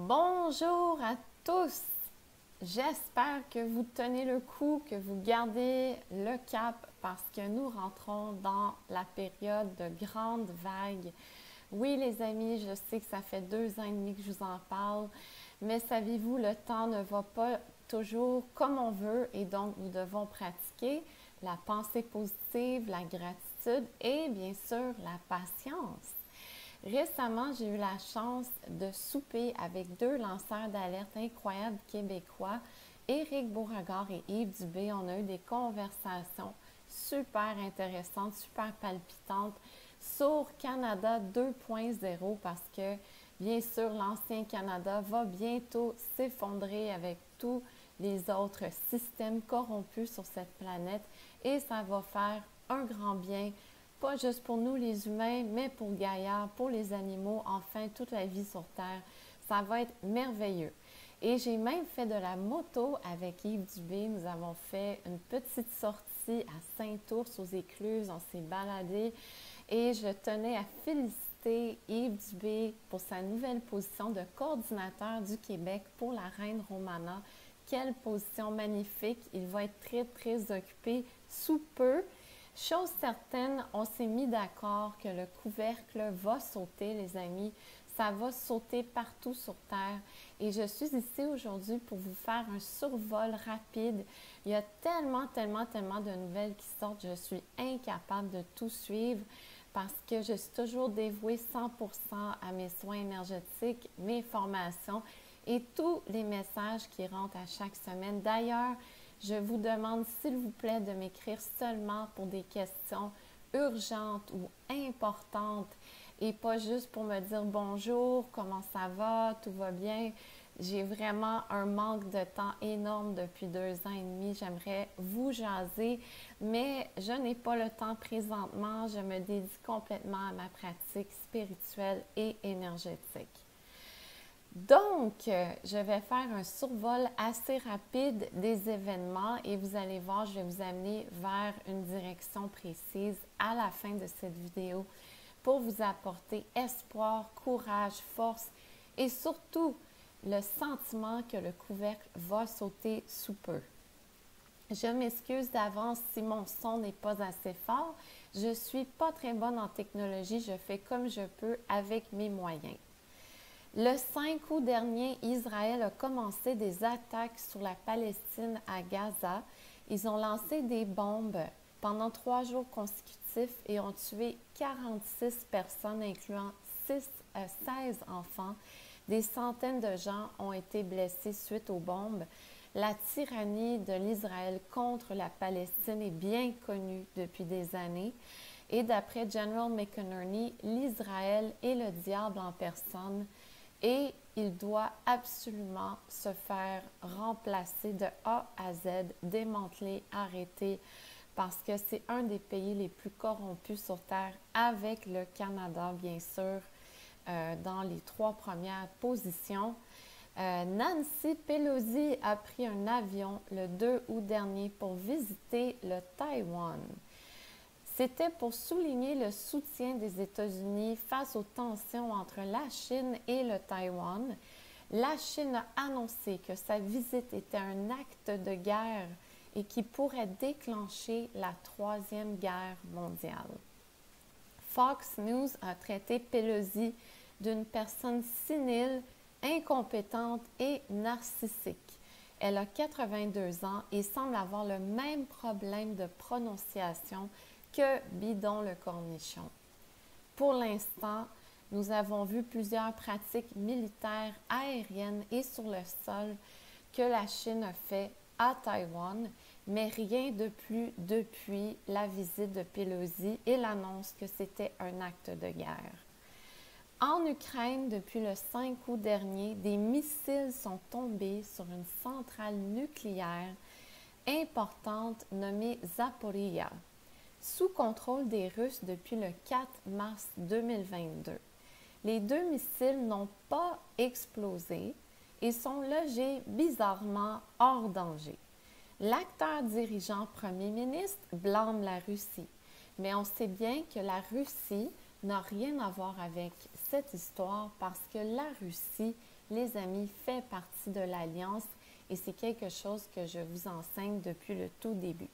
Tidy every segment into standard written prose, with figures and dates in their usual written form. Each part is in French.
Bonjour à tous! J'espère que vous tenez le coup, que vous gardez le cap parce que nous rentrons dans la période de grandes vagues. Oui, les amis, je sais que ça fait 2 ans et demi que je vous en parle, mais savez-vous, le temps ne va pas toujours comme on veut et donc nous devons pratiquer la pensée positive, la gratitude et bien sûr la patience. Récemment, j'ai eu la chance de souper avec deux lanceurs d'alerte incroyables québécois, Éric Beauregard et Yves Dubé. On a eu des conversations super intéressantes, super palpitantes sur Canada 2.0 parce que, bien sûr, l'ancien Canada va bientôt s'effondrer avec tous les autres systèmes corrompus sur cette planète et ça va faire un grand bien pas juste pour nous les humains, mais pour Gaïa, pour les animaux, enfin toute la vie sur Terre. Ça va être merveilleux. Et j'ai même fait de la moto avec Yves Dubé. Nous avons fait une petite sortie à Saint-Ours aux Écluses. On s'est baladé et je tenais à féliciter Yves Dubé pour sa nouvelle position de coordinateur du Québec pour la Reine Romana. Quelle position magnifique! Il va être très, très occupé sous peu. Chose certaine, on s'est mis d'accord que le couvercle va sauter, les amis. Ça va sauter partout sur Terre. Et je suis ici aujourd'hui pour vous faire un survol rapide. Il y a tellement de nouvelles qui sortent. Je suis incapable de tout suivre parce que je suis toujours dévouée 100% à mes soins énergétiques, mes formations et tous les messages qui rentrent à chaque semaine. D'ailleurs, je vous demande, s'il vous plaît, de m'écrire seulement pour des questions urgentes ou importantes et pas juste pour me dire bonjour, comment ça va, tout va bien. J'ai vraiment un manque de temps énorme depuis 2 ans et demi. J'aimerais vous jaser, mais je n'ai pas le temps présentement. Je me dédie complètement à ma pratique spirituelle et énergétique. Donc, je vais faire un survol assez rapide des événements et vous allez voir, je vais vous amener vers une direction précise à la fin de cette vidéo pour vous apporter espoir, courage, force et surtout le sentiment que le couvercle va sauter sous peu. Je m'excuse d'avance si mon son n'est pas assez fort. Je ne suis pas très bonne en technologie, je fais comme je peux avec mes moyens. Le 5 août dernier, Israël a commencé des attaques sur la Palestine à Gaza. Ils ont lancé des bombes pendant 3 jours consécutifs et ont tué 46 personnes, incluant 16 enfants. Des centaines de gens ont été blessés suite aux bombes. La tyrannie de l'Israël contre la Palestine est bien connue depuis des années. Et d'après General McInerney, l'Israël est le diable en personne. Et il doit absolument se faire remplacer de A à Z, démanteler, arrêter, parce que c'est un des pays les plus corrompus sur Terre, avec le Canada, bien sûr, dans les 3 premières positions. Nancy Pelosi a pris un avion le 2 août dernier pour visiter le Taïwan. C'était pour souligner le soutien des États-Unis face aux tensions entre la Chine et le Taïwan. La Chine a annoncé que sa visite était un acte de guerre et qui pourrait déclencher la 3e guerre mondiale. Fox News a traité Pelosi d'une personne sénile, incompétente et narcissique. Elle a 82 ans et semble avoir le même problème de prononciation que Bidon le cornichon. Pour l'instant, nous avons vu plusieurs pratiques militaires aériennes et sur le sol que la Chine a fait à Taïwan, mais rien de plus depuis la visite de Pelosi et l'annonce que c'était un acte de guerre. En Ukraine, depuis le 5 août dernier, des missiles sont tombés sur une centrale nucléaire importante nommée Zaporizhzhia, sous contrôle des Russes depuis le 4 mars 2022. Les 2 missiles n'ont pas explosé et sont logés bizarrement hors danger. L'acteur dirigeant premier ministre blâme la Russie, mais on sait bien que la Russie n'a rien à voir avec cette histoire parce que la Russie les amis, fait partie de l'Alliance et c'est quelque chose que je vous enseigne depuis le tout début.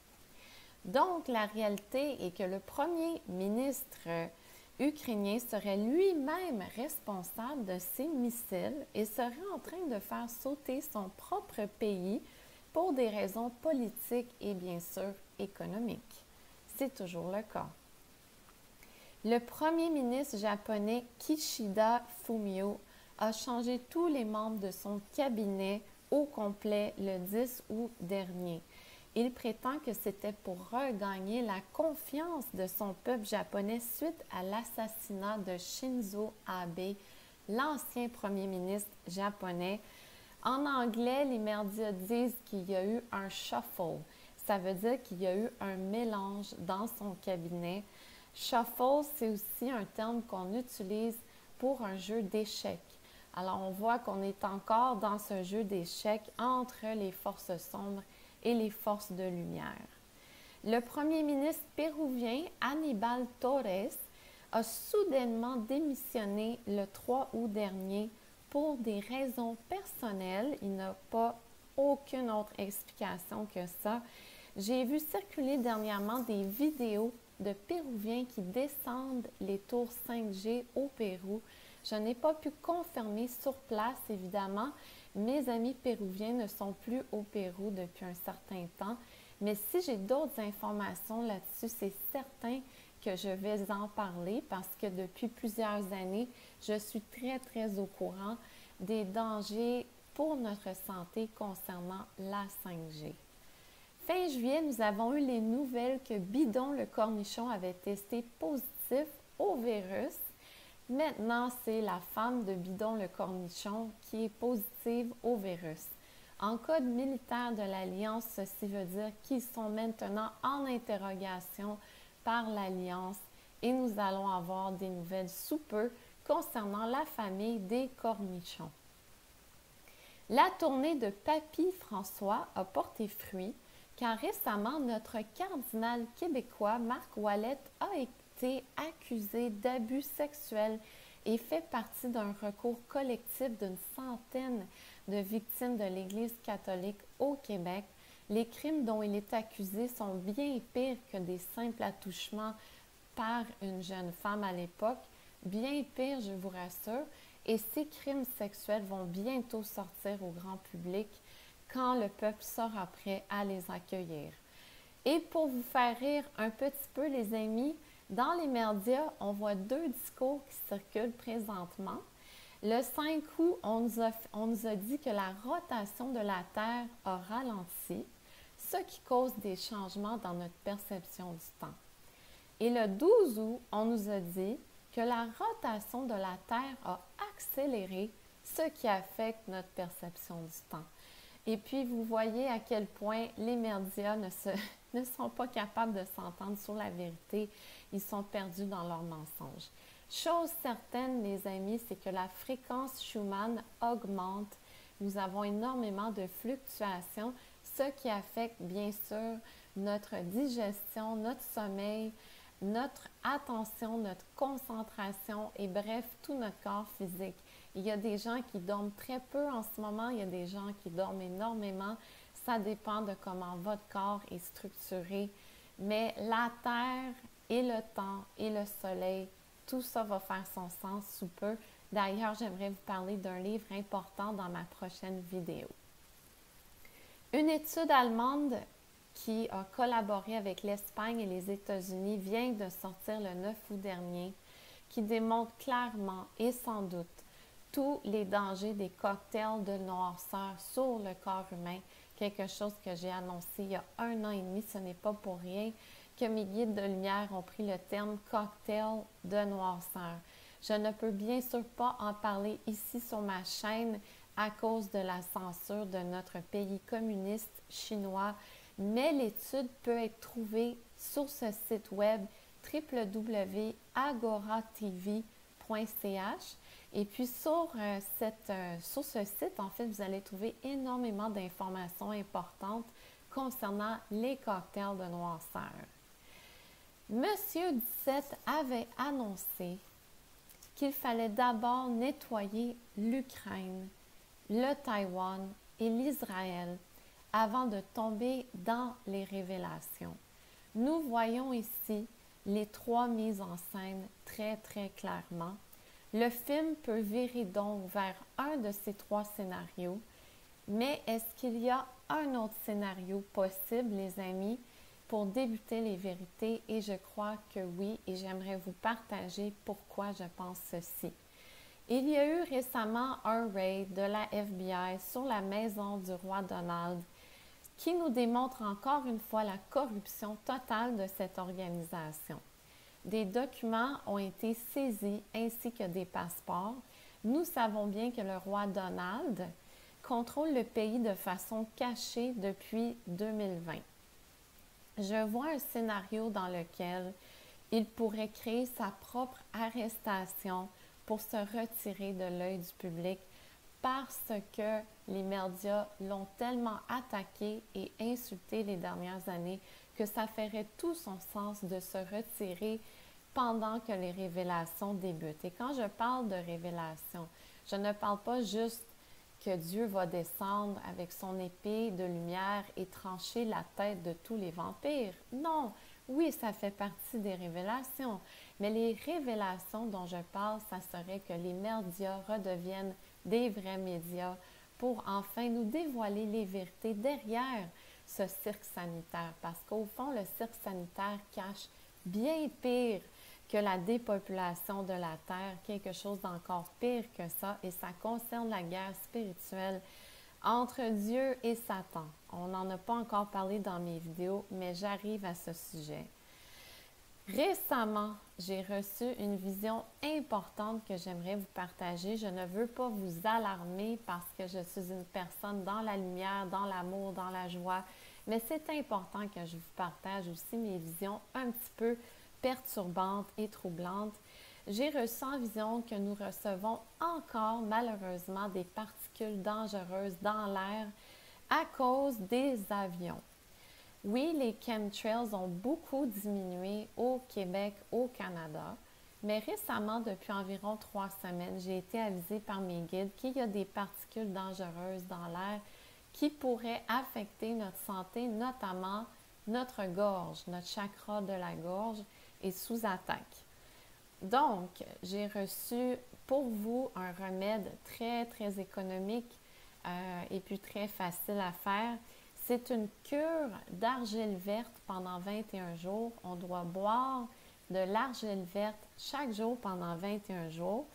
Donc, la réalité est que le premier ministre ukrainien serait lui-même responsable de ces missiles et serait en train de faire sauter son propre pays pour des raisons politiques et bien sûr économiques. C'est toujours le cas. Le premier ministre japonais Kishida Fumio a changé tous les membres de son cabinet au complet le 10 août dernier. Il prétend que c'était pour regagner la confiance de son peuple japonais suite à l'assassinat de Shinzo Abe, l'ancien premier ministre japonais. En anglais, les médias disent qu'il y a eu un shuffle. Ça veut dire qu'il y a eu un mélange dans son cabinet. Shuffle, c'est aussi un terme qu'on utilise pour un jeu d'échecs. Alors, on voit qu'on est encore dans ce jeu d'échecs entre les forces sombres et les forces de lumière. Le premier ministre péruvien Aníbal Torres a soudainement démissionné le 3 août dernier pour des raisons personnelles. Il n'a pas aucune autre explication que ça. J'ai vu circuler dernièrement des vidéos de Péruviens qui descendent les tours 5G au Pérou. Je n'ai pas pu confirmer sur place, évidemment. Mes amis péruviens ne sont plus au Pérou depuis un certain temps. Mais si j'ai d'autres informations là-dessus, c'est certain que je vais en parler parce que depuis plusieurs années, je suis très au courant des dangers pour notre santé concernant la 5G. Fin juillet, nous avons eu les nouvelles que Bidon le cornichon avait testé positif au virus. Maintenant, c'est la femme de Bidon le cornichon qui est positive au virus. En code militaire de l'Alliance, ceci veut dire qu'ils sont maintenant en interrogation par l'Alliance et nous allons avoir des nouvelles sous peu concernant la famille des cornichons. La tournée de Papy François a porté fruit car récemment, notre cardinal québécois Marc Ouellet a été accusé d'abus sexuels et fait partie d'un recours collectif d'une centaine de victimes de l'Église catholique au Québec. Les crimes dont il est accusé sont bien pires que des simples attouchements par une jeune femme à l'époque. Bien pire, je vous rassure. Et ces crimes sexuels vont bientôt sortir au grand public quand le peuple sera prêt à les accueillir. Et pour vous faire rire un petit peu, les amis, dans les médias, on voit deux discours qui circulent présentement. Le 5 août, on nous a dit que la rotation de la Terre a ralenti, ce qui cause des changements dans notre perception du temps. Et le 12 août, on nous a dit que la rotation de la Terre a accéléré, ce qui affecte notre perception du temps. Et puis, vous voyez à quel point les médias ne sont pas capables de s'entendre sur la vérité. Ils sont perdus dans leurs mensonges. Chose certaine, les amis, c'est que la fréquence Schumann augmente. Nous avons énormément de fluctuations, ce qui affecte bien sûr notre digestion, notre sommeil, notre attention, notre concentration et bref, tout notre corps physique. Il y a des gens qui dorment très peu en ce moment, il y a des gens qui dorment énormément. Ça dépend de comment votre corps est structuré. Mais la Terre et le temps et le soleil, tout ça va faire son sens sous peu. D'ailleurs, j'aimerais vous parler d'un livre important dans ma prochaine vidéo. Une étude allemande qui a collaboré avec l'Espagne et les États-Unis vient de sortir le 9 août dernier, qui démontre clairement et sans doute tous les dangers des cocktails de noirceur sur le corps humain, quelque chose que j'ai annoncé il y a 1 an et demi. Ce n'est pas pour rien que mes guides de lumière ont pris le terme cocktail de noirceur. Je ne peux bien sûr pas en parler ici sur ma chaîne à cause de la censure de notre pays communiste chinois, mais l'étude peut être trouvée sur ce site web www.agoratv.ch. Et puis sur ce site, en fait, vous allez trouver énormément d'informations importantes concernant les cocktails de noirceur. Monsieur 17 avait annoncé qu'il fallait d'abord nettoyer l'Ukraine le Taïwan et l'Israël avant de tomber dans les révélations. Nous voyons ici les trois mises en scène très clairement. Le film peut virer donc vers un de ces trois scénarios, mais est-ce qu'il y a un autre scénario possible, les amis, pour débuter les vérités? Et je crois que oui, et j'aimerais vous partager pourquoi je pense ceci. Il y a eu récemment un raid de la FBI sur la maison du roi Donald qui nous démontre encore une fois la corruption totale de cette organisation. Des documents ont été saisis ainsi que des passeports. Nous savons bien que le roi Donald contrôle le pays de façon cachée depuis 2020. Je vois un scénario dans lequel il pourrait créer sa propre arrestation pour se retirer de l'œil du public parce que les médias l'ont tellement attaqué et insulté les dernières années que ça ferait tout son sens de se retirer pendant que les révélations débutent. Et quand je parle de révélations, je ne parle pas juste que Dieu va descendre avec son épée de lumière et trancher la tête de tous les vampires. Non, oui, ça fait partie des révélations, mais les révélations dont je parle, ça serait que les médias redeviennent des vrais médias pour enfin nous dévoiler les vérités derrière ce cirque sanitaire. Parce qu'au fond, le cirque sanitaire cache bien pire que la dépopulation de la Terre, quelque chose d'encore pire que ça, et ça concerne la guerre spirituelle entre Dieu et Satan. On n'en a pas encore parlé dans mes vidéos, mais j'arrive à ce sujet. Récemment, j'ai reçu une vision importante que j'aimerais vous partager. Je ne veux pas vous alarmer parce que je suis une personne dans la lumière, dans l'amour, dans la joie, mais c'est important que je vous partage aussi mes visions un petit peu perturbantes et troublantes. J'ai reçu en vision que nous recevons encore malheureusement des particules dangereuses dans l'air à cause des avions. Oui, les chemtrails ont beaucoup diminué au Québec, au Canada, mais récemment, depuis environ 3 semaines, j'ai été avisée par mes guides qu'il y a des particules dangereuses dans l'air qui pourraient affecter notre santé, notamment notre gorge. Notre chakra de la gorge est sous attaque. Donc, j'ai reçu pour vous un remède très économique et puis très facile à faire. C'est une cure d'argile verte pendant 21 jours. On doit boire de l'argile verte chaque jour pendant 21 jours.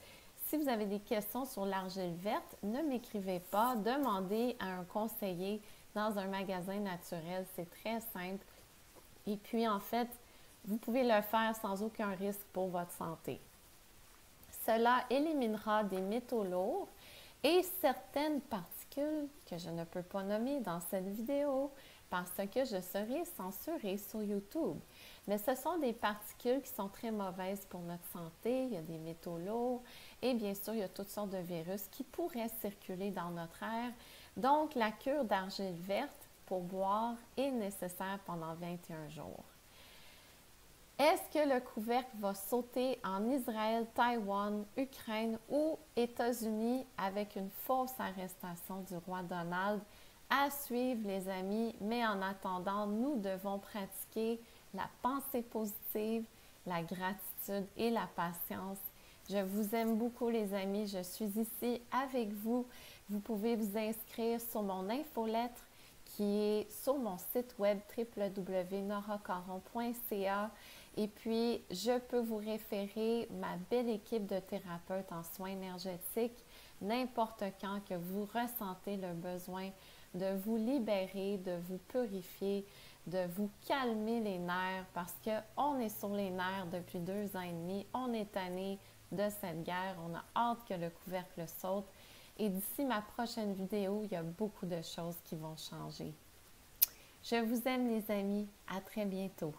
Si vous avez des questions sur l'argile verte, ne m'écrivez pas. Demandez à un conseiller dans un magasin naturel. C'est très simple. Et puis, en fait, vous pouvez le faire sans aucun risque pour votre santé. Cela éliminera des métaux lourds et certaines particules que je ne peux pas nommer dans cette vidéo parce que je serai censurée sur YouTube. Mais ce sont des particules qui sont très mauvaises pour notre santé. Il y a des métaux lourds et bien sûr, il y a toutes sortes de virus qui pourraient circuler dans notre air. Donc, la cure d'argile verte pour boire est nécessaire pendant 21 jours. Est-ce que le couvercle va sauter en Israël, Taïwan, Ukraine ou États-Unis avec une fausse arrestation du roi Donald? À suivre, les amis, mais en attendant, nous devons pratiquer la pensée positive, la gratitude et la patience. Je vous aime beaucoup, les amis. Je suis ici avec vous. Vous pouvez vous inscrire sur mon infolettre qui est sur mon site web www.noracaron.ca. Et puis, je peux vous référer ma belle équipe de thérapeutes en soins énergétiques n'importe quand que vous ressentez le besoin de vous libérer, de vous purifier, de vous calmer les nerfs parce qu'on est sur les nerfs depuis 2 ans et demi. On est tanné de cette guerre. On a hâte que le couvercle saute. Et d'ici ma prochaine vidéo, il y a beaucoup de choses qui vont changer. Je vous aime, les amis. À très bientôt.